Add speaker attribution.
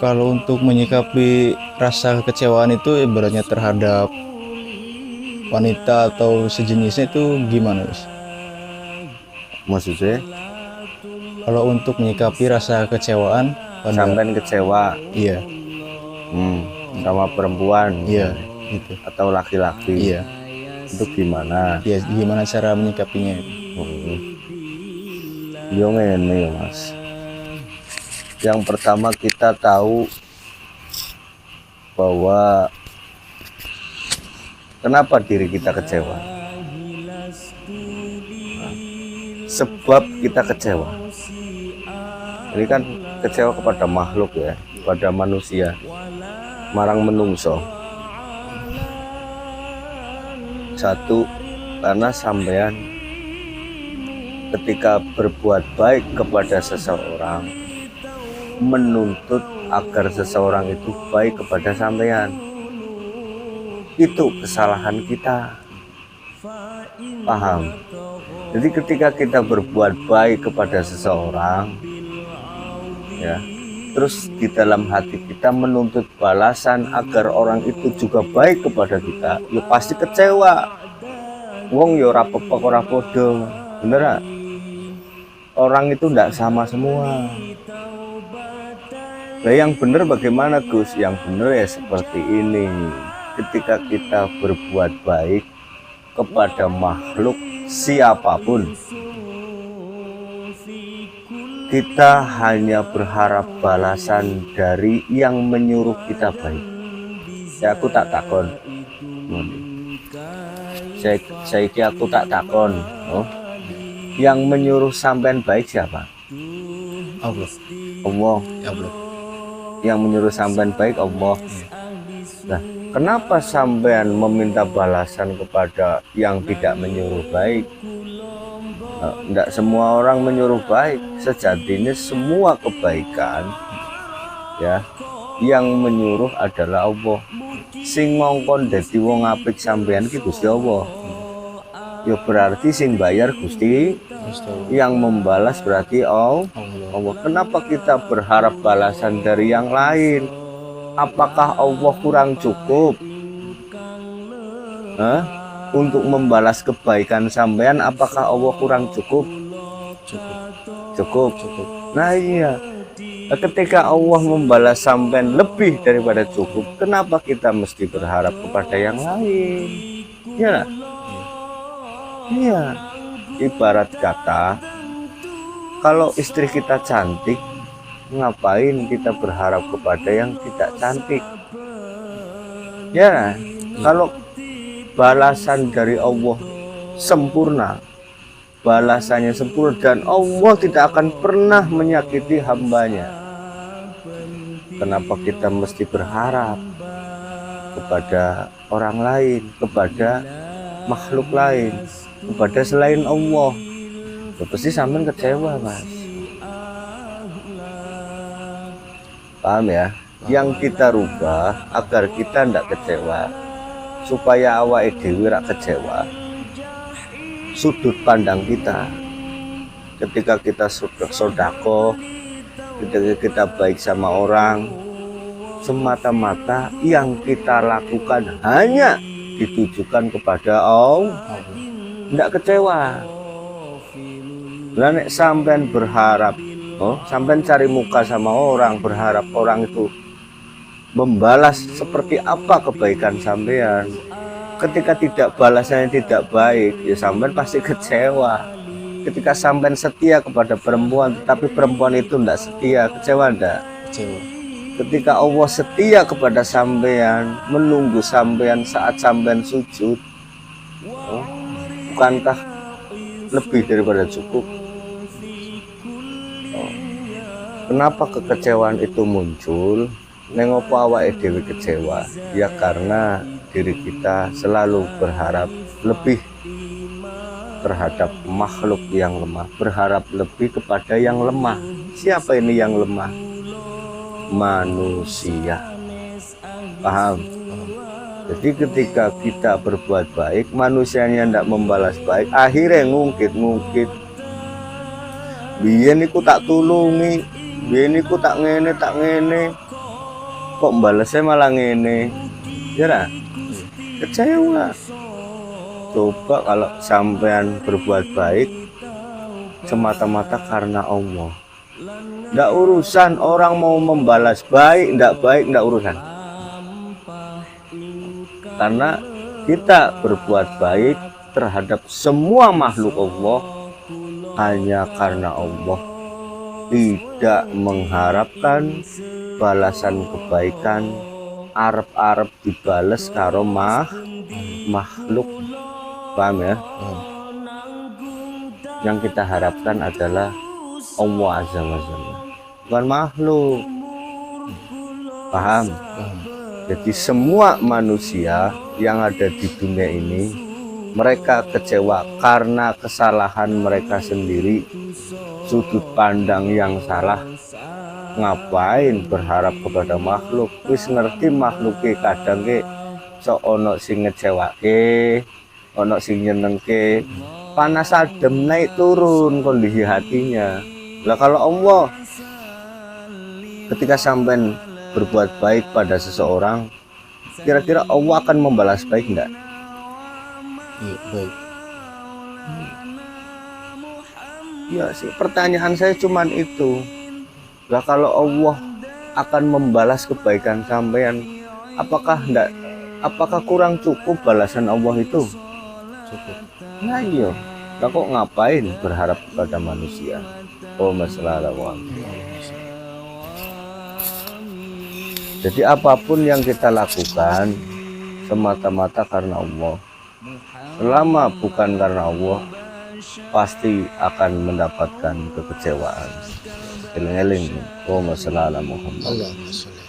Speaker 1: Kalau untuk menyikapi rasa kekecewaan itu ibaratnya terhadap wanita atau sejenisnya itu gimana, Mas?
Speaker 2: Maksudnya
Speaker 1: Kalau untuk menyikapi rasa kekecewaan pada
Speaker 2: sampean kecewa
Speaker 1: iya,
Speaker 2: sama perempuan
Speaker 1: iya,
Speaker 2: misalnya,
Speaker 1: gitu.
Speaker 2: atau laki-laki,
Speaker 1: Iya.
Speaker 2: itu gimana?
Speaker 1: Ya, gimana cara menyikapinya?
Speaker 2: Hmm. Yo ngene ya Mas. Yang pertama kita tahu bahwa kenapa diri kita kecewa. Sebab kita kecewa. Ini kan kecewa kepada makhluk ya, kepada manusia, marang menungso. Satu, karena sampean ketika berbuat baik kepada seseorang menuntut agar seseorang itu baik kepada sampean. Itu kesalahan kita. Paham? Jadi ketika kita berbuat baik kepada seseorang, ya, terus di dalam hati kita menuntut balasan agar orang itu juga baik kepada kita, ya pasti kecewa. Wong ya ora pepek ora podo, bener gak? Orang itu tidak sama semua. Nah, yang benar bagaimana Gus? Yang benar ya seperti ini. Ketika kita berbuat baik kepada makhluk siapapun, kita hanya berharap balasan dari yang menyuruh kita baik. Ya aku tak takon. Saya aku tak takon. Oh, yang menyuruh sampean baik siapa?
Speaker 1: Allah.
Speaker 2: Allah.
Speaker 1: Ya Allah.
Speaker 2: Yang menyuruh sampean baik Allah. Nah, kenapa sampean meminta balasan kepada yang tidak menyuruh baik? Nah, tidak semua orang menyuruh baik. Sejatinya semua kebaikan, ya, yang menyuruh adalah Allah. Sing ngongkon dadi wong apik sampean ki Gusti Allah. Ya berarti sing bayar Gusti, yang membalas berarti Allah. Kenapa kita berharap balasan dari yang lain? Apakah Allah kurang cukup untuk membalas kebaikan sampean? Apakah Allah kurang cukup? Cukup. Nah iya, ketika Allah membalas sampean lebih daripada cukup, kenapa kita mesti berharap kepada yang lain? Ya, iya. Ibarat kata, kalau istri kita cantik, ngapain kita berharap kepada yang tidak cantik? Ya, kalau balasan dari Allah sempurna, balasannya sempurna, dan Allah tidak akan pernah menyakiti hambanya, kenapa kita mesti berharap kepada orang lain, kepada makhluk lain, kepada selain Allah? Ya, pasti sampean kecewa Mas. Paham ya? Yang kita rubah agar kita tidak kecewa, supaya awake dhewe ora kecewa, sudut pandang kita. Ketika kita sodako, ketika kita baik sama orang, semata-mata yang kita lakukan hanya ditujukan kepada Allah, tidak kecewa. Lah nek sampean berharap, sampean cari muka sama orang, berharap orang itu membalas seperti apa kebaikan sampean, ketika tidak balasannya tidak baik, ya sampean pasti kecewa. Ketika sampean setia kepada perempuan tapi perempuan itu tidak setia, kecewa enggak?
Speaker 1: Kecewa.
Speaker 2: Ketika Allah setia kepada sampean, menunggu sampean saat sampean sujud, bukankah lebih daripada cukup? Kenapa kekecewaan itu muncul? Nengopo awake dhewe kecewa? Ya karena diri kita selalu berharap lebih terhadap makhluk yang lemah, berharap lebih kepada yang lemah. Siapa ini yang lemah? Manusia. Paham? Jadi ketika kita berbuat baik, manusianya tidak membalas baik, akhirnya ngungkit. Biyen iku tak tulungi, biyen iku tak ngene. kok balesnya malah ngene, ya ra? Kecewa. Coba kalau sampean berbuat baik semata-mata karena Allah, ndak urusan orang mau membalas baik, ndak urusan. Karena kita berbuat baik terhadap semua makhluk Allah hanya karena Allah, tidak mengharapkan balasan kebaikan, arep-arep dibales karo makhluk. Paham ya? Yang kita harapkan adalah Allah Azza wa Jalla, bukan makhluk. Paham? Jadi semua manusia yang ada di dunia ini, mereka kecewa karena kesalahan mereka sendiri, sudut pandang yang salah. Ngapain berharap kepada makhluk? Wis ngerti makhluknya kadang ke so ono sing ngecewake, ono sing nyenengke, panas adem naik turun kondisi hatinya. Lah kalau Allah, ketika sampean berbuat baik pada seseorang, kira-kira Allah akan membalas baik enggak?
Speaker 1: Iya, baik.
Speaker 2: Ya sih, pertanyaan saya cuman itu. Lah kalau Allah akan membalas kebaikan sampean, apakah kurang cukup balasan Allah itu?
Speaker 1: Cukup.
Speaker 2: Nah iya, lah kok ngapain berharap pada manusia? Oh masalah Allah. Jadi apapun yang kita lakukan semata-mata karena Allah. Selama bukan karena Allah, pasti akan mendapatkan kekecewaan. Eling-eling. Oh masalah Muhammad.
Speaker 1: Allahumma sholli.